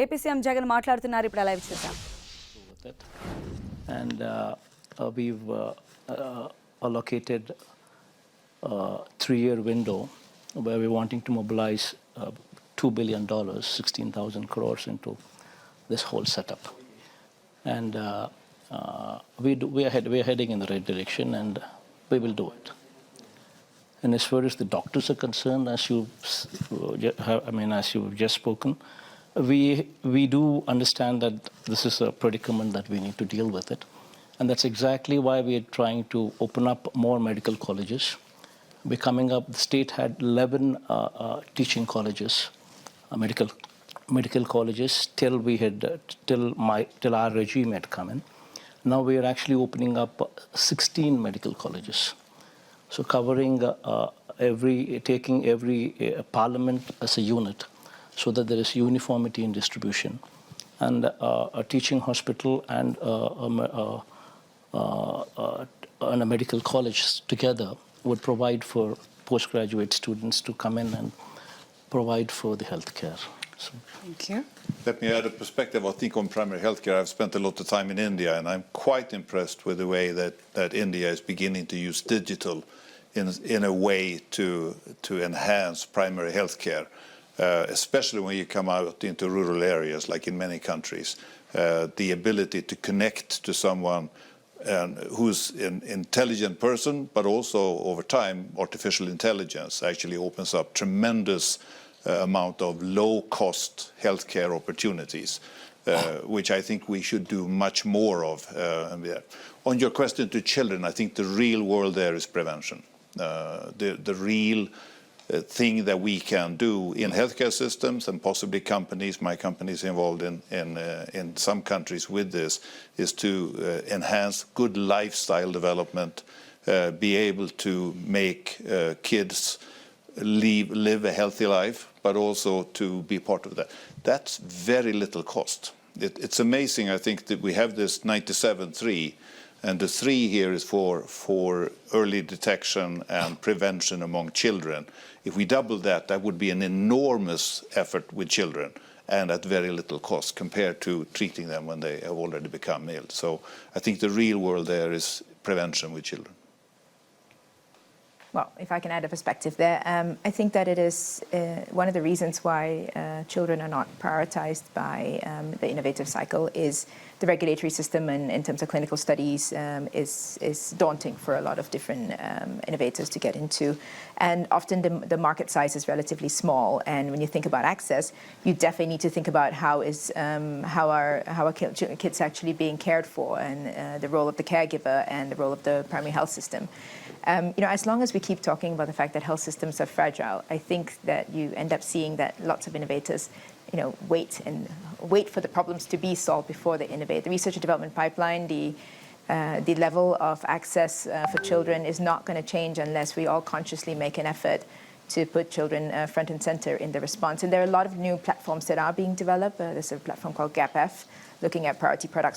AP CM Jagan మాట్లాడుతున్నారు ఇప్పుడు live చూద్దాం. And we've allocated a 3-year window where we're wanting to mobilize $2 billion, 16,000 crores into this whole setup. And we are heading in the right direction, and we will do it. And as far as the doctors are concerned, as you've just spoken, we do understand that this is a predicament that we need to deal with it. And that's exactly why we are trying to open up more medical colleges. We're coming up, the state had 11 teaching colleges, medical colleges, till our regime had come in. Now we are actually opening up 16 medical colleges. So covering taking every parliament as a unit, so that there is uniformity in distribution. And a teaching hospital and a medical college together would provide for postgraduate students to come in and provide for the health care. So, thank you. Let me add a perspective, I think, on primary healthcare. I've spent a lot of time in India, and I'm quite impressed with the way that India is beginning to use digital in a way to enhance primary healthcare. Especially when you come out into rural areas, like in many countries, the ability to connect to someone who's an intelligent person, but also over time, artificial intelligence actually opens up tremendous amount of low-cost healthcare opportunities, which I think we should do much more of. On your question to children, I think the real world there is prevention. The real thing that we can do in healthcare systems, and possibly companies, my company is involved in some countries with this, is to enhance good lifestyle development, be able to make kids live a healthy life, but also to be part of that. That's very little cost. It's amazing, I think, that we have this 97-3, and the 3 here is for early detection and prevention among children. If we double that, that would be an enormous effort with children and at very little cost compared to treating them when they have already become ill. So I think the real world there is prevention with children. Well, if I can add a perspective there, I think that it is one of the reasons why children are not prioritized by the innovative cycle is the regulatory system, and in terms of clinical studies is daunting for a lot of different innovators to get into. And often the market size is relatively small. And when you think about access, you definitely need to think about how are kids actually being cared for, and the role of the caregiver and the role of the primary health system. As long as we keep talking about the fact that health systems are fragile, I think that you end up seeing that lots of innovators, wait for the problems to be solved before they innovate. The research and development pipeline, the level of access for children is not going to change unless we all consciously make an effort to put children front and center in the response. And there are a lot of new platforms that are being developed. There's a platform called GAPF, looking at priority products for